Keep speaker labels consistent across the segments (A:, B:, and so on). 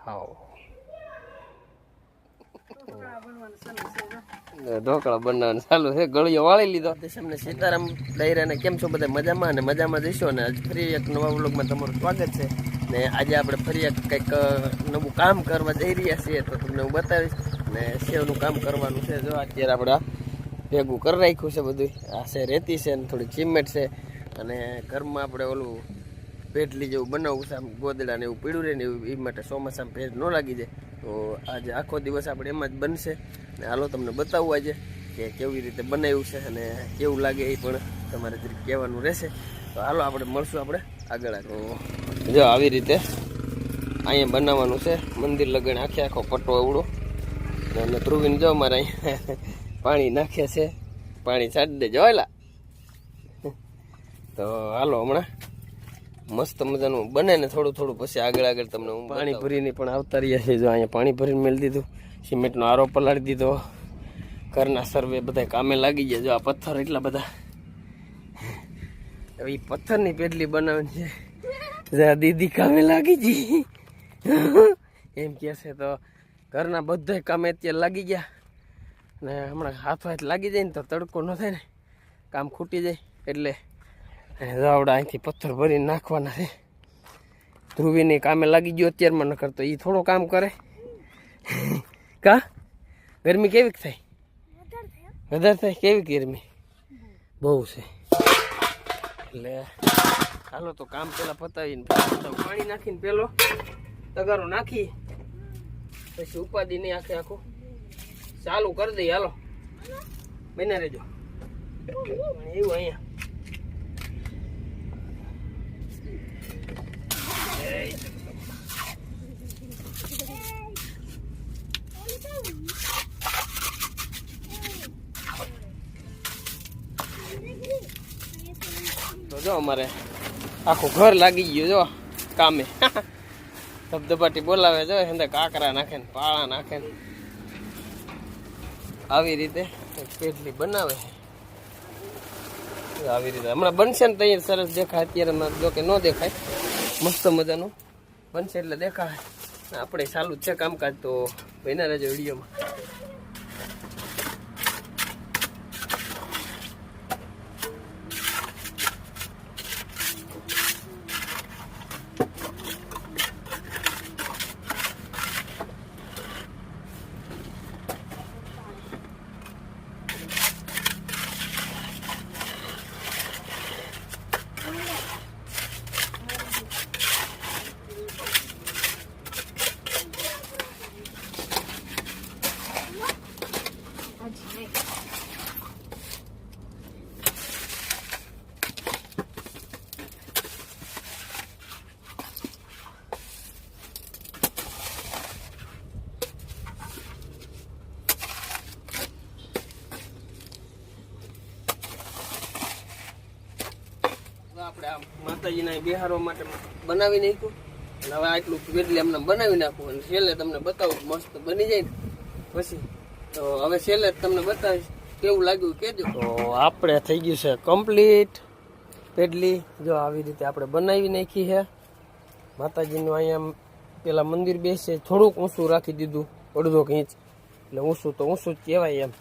A: હા ઢોકળા બનાવવાનું ચાલુ છે. ગળિયો વાળી લીધો. તમને સીતારામ ડાયરાને કેમ છો બધા? મજામાં અને મજામાં જઈશો ને આજ ફરી એક નવા વ્લોગમાં તમારું સ્વાગત છે. ને આજે આપણે ફરી એક કંઈક નવું કામ કરવા જઈ રહ્યા છીએ, તો તમને હું બતાવીશ. ને સેવનું કામ કરવાનું છે. જો અત્યારે આપણે ભેગું કરી રાખ્યું છે બધું. આ છે રેતી છે ને થોડીક સિમેન્ટ છે, અને ઘરમાં આપણે ઓલું પેટલી જેવું બનાવવું છે, આમ ગોદડા ને એવું પીડ્યું રહે ને એવું, એ માટે ચોમાસામાં ભેજ ન લાગી જાય. તો આજે આખો દિવસ આપણે એમાં જ બનશે. ને હાલો તમને બતાવવું આજે કે કેવી રીતે બનાવ્યું છે અને કેવું લાગે એ પણ તમારે જરીક કહેવાનું રહેશે. તો હાલો આપણે મળશું આપણે આગળ. તો જો આવી રીતે અહીંયા બનાવવાનું છે મંદિર લગન, આખો પટ્ટો એવડો. અને ધ્રુવીન જો અમારે અહીંયા પાણી નાખે છે, પાણી છાડી દેજો એલા. તો હાલો હમણાં મસ્ત મજાનું બને ને થોડું થોડું પછી આગળ તમને હું પાણી ભરીને પણ આવતા રહ્યા છે. જો અહીંયા પાણી ભરીને મેળી દીધું, સિમેન્ટનો આરો પલાળી દીધો, ઘરના સર્વે બધા કામે લાગી ગયા. જો આ પથ્થર એટલા બધા, હવે એ પથ્થરની પેટલી બનાવવાની છે. દીદી કામે લાગી ગઈ એમ કે છે. તો ઘરના બધા કામે અત્યારે લાગી ગયા, ને હમણાં હાથ લાગી જાય ને તો તડકો ન થાય ને, કામ ખૂટી જાય. એટલે રાવડા અહીંથી પથ્થર ભરીને નાખવાના છે. ધ્રુવીને કામે લાગી ગયો અત્યારમાં, ન કરતો એ થોડું કામ કરે. કા ગરમી કેવીક થાય? વધારે થાય. કેવી ગરમી? બહુ છે. એટલે હાલો તો કામ પેલા પતાવીને પાણી નાખીને પેલો તગારો નાખી પછી ઉપાધિ નહીં, આખે આખું ચાલુ કરી દઈએ. હાલો બને રહેજો. એવું અહીંયા તો જો અમારે આખું ઘર લાગી ગયું જો કામે. ધબધબાટી બોલાવે જો અંદર કાકરા નાખે ને પાળા નાખે ને આવી રીતે પેટલી બનાવે છે. આવી રીતે હમણાં બનશે ને તૈયાર સરસ દેખાય. અત્યારે જો કે ન દેખાય, મસ્ત મજાનું બનશે એટલે દેખાય. આપણે ચાલુ જ છે કામકાજ, તો બન્યા રહેજો વિડીયોમાં. આપણે આ માતાજીના બિહારવા માટે બનાવી નાખ્યું. અને હવે આટલું પેટલી એમને બનાવી નાખવું, અને છેલ્લે તમને બતાવું મસ્ત બની જાય ને પછી. તો હવે છેલ્લે તમને બતાવીશ કેવું લાગ્યું કહેજો. તો આપણે થઈ ગયું છે કમ્પ્લીટ પેટલી. જો આવી રીતે આપણે બનાવી નાખી છે. માતાજીનું અહીંયા પેલા મંદિર બેસે થોડુંક ઊંચું રાખી દીધું, અડધો ઇંચ, એટલે ઊંચું તો ઊંચું જ કહેવાય એમ.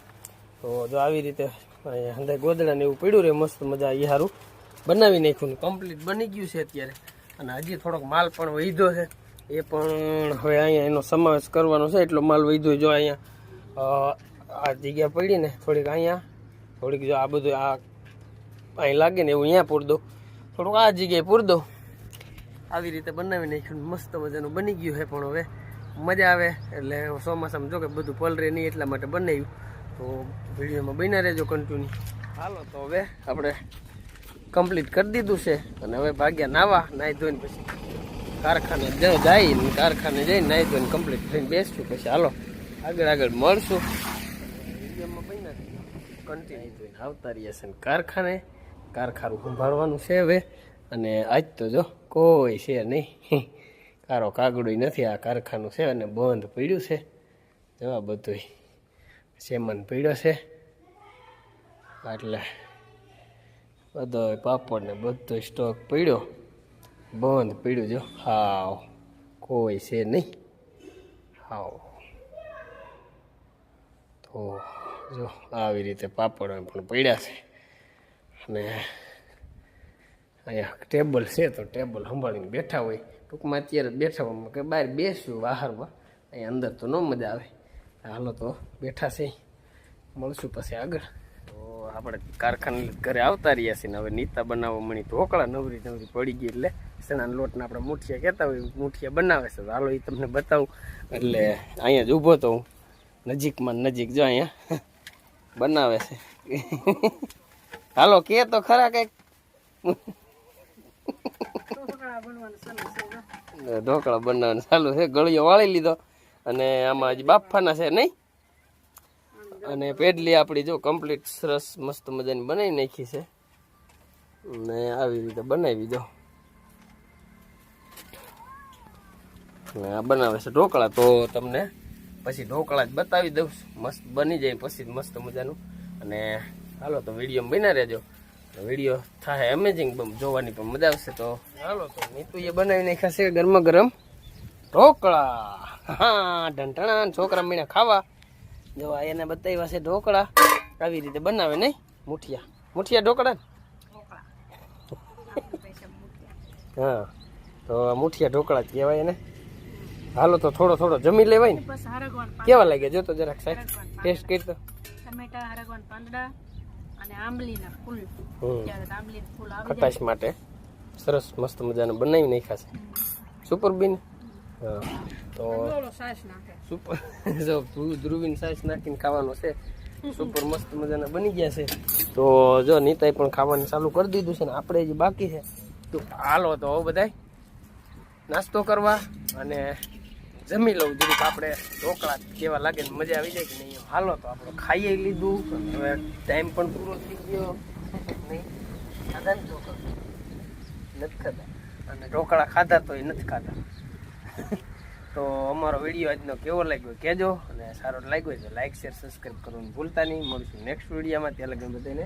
A: તો જો આવી રીતે અહીંયા અંદર ગોદડા ને એવું પડ્યું રહે મસ્ત મજા. એ સારું બનાવી નાખ્યું ને કમ્પ્લીટ બની ગયું છે અત્યારે. અને હજી થોડોક માલ પણ વધ્યો છે, એ પણ હવે અહીંયા એનો સમાવેશ કરવાનો છે. એટલો માલ વધ્યો. જો અહીંયા આ જગ્યા પડી ને થોડીક, અહીંયા થોડીક જો આ બધું આ અહીં લાગે ને એવું અહીંયા પૂર દો, થોડુંક આ જગ્યાએ પૂર દો. આવી રીતે બનાવી નાખ્યું, મસ્ત મજાનું બની ગયું છે. પણ હવે મજા આવે એટલે ચોમાસામાં જો કે બધું પલરે નહીં એટલા માટે બનાવ્યું. તો વિડીયોમાં બન્યા રહેજો કન્ટિન્યુ. હાલો તો હવે આપણે કમ્પ્લીટ કરી દીધું છે, અને હવે ભાગ્યા નાવા. નાહી ધોઈને પછી કારખાને જઈને કારખાને જઈને નાહી ધોઈને કમ્પ્લીટ થઈને બેસશું. પછી હાલો આગળ મળશું. વિડીયોમાં બન્યા કન્ટિન્યુ જોઈને આવતા રહ્યા છે. કારખાને કારખાનું સંભાળવાનું છે હવે. અને આજ તો જો કોઈ છે નહીં, કારો કાગડો નથી. આ કારખાનું છે અને બંધ પડ્યું છે. જવા બધું સેમન પડ્યો છે, એટલે બધો પાપડ ને બધો સ્ટોક પડ્યો, બંધ પડ્યું. જો હાવ કોઈ છે નહીં. હાવ તો જો આવી રીતે પાપડ પણ પડ્યા છે અને અહીંયા ટેબલ છે તો ટેબલ સંભાળીને બેઠા હોય ટૂંકમાં અત્યારે જ બેઠા હોય કે બહાર બેસ્યું બહારમાં અહીંયા અંદર તો ન મજા આવે હાલો તો બેઠા છે મળશું પછી આગળ તો આપણે કારખાને ઘરે આવતા રહ્યા છીએ ને હવે નીતા બનાવવા મળી ઢોકળા નવરી નવરી પડી ગઈ એટલે ચણાના લોટને આપણે મુઠિયા કહેતા હોય મુઠિયા બનાવે છે તો હાલો એ તમને બતાવું એટલે અહીંયા જ ઊભો તો હું નજીકમાં નજીક જો અહીંયા બનાવે છે હાલો કે તો ખરા કંઈક ઢોકળા બનાવવાનું ચાલુ છે ગળિયો વાળી લીધો અને આમાં હજી બાફાના છે નહીં અને પેડલી આપણી જો કમ્પ્લીટ સરસ મસ્ત મજાની બનાવી નાખી છે ને આવી રીતે બનાવી દો ને આ બનાવે છે ઢોકળા તો તમને પછી ઢોકળા જ બતાવી દઉં મસ્ત બની જાય પછી મસ્ત મજાનું અને હાલો તો વિડીયો બના રહેજો વિડીયો થાય અમેઝિંગ જોવાની પણ મજા આવશે તો હાલો તો નીતુ એ બનાવી નાખ્યા છે ગરમા ગરમ ઢોકળા હા ઢંઢણા છોકરા મીણા ખાવા જો એને બતાવ્યા છે ઢોકળા આવી રીતે બનાવે નહીં મુઠિયા મુઠિયા ઢોકળા ને હા તો મુઠિયા ઢોકળા જ કહેવાય એને હાલો તો થોડો થોડો જમી લેવાય ને કેવા લાગે જો તો જરાક સાહેબ ટેસ્ટ કરી તો
B: ટમેટા હરગવાન પાંદડા અને આંબલીના ફૂલ આંબલીના ફૂલ
A: ખટાશ માટે સરસ મસ્ત મજાનું બનાવી નાખ્યા છે સુપર બીન હા તો સુપર જો ધ્રુવીન સાસ નાખીને ખાવાનો છે સુપર મસ્ત મજાના બની ગયા છે તો જો નીતાએ પણ ખાવાનું ચાલુ કરી દીધું છે ને આપણે જે બાકી છે તો હાલો તો હવે બધાય નાસ્તો કરવા અને જમી લઉં જરીક આપણે ઢોકળા કેવા લાગે ને મજા આવી જાય કે નહીં હાલો તો આપણે ખાઈ લીધું હવે ટાઈમ પણ પૂરો થઈ ગયો નહીં ખાધા ને ઢોકળા નથી ખાધા અને ઢોકળા ખાધા તો એ નથી ખાધા તો અમારો વિડીયો આજનો કેવો લાગ્યો કહેજો અને સારો લાગ્યો તો લાઈક શેર સબસ્ક્રાઈબ કરવાનું ભૂલતા નહીં મળશું નેક્સ્ટ વિડીયોમાં ત્યાં લગન બધાને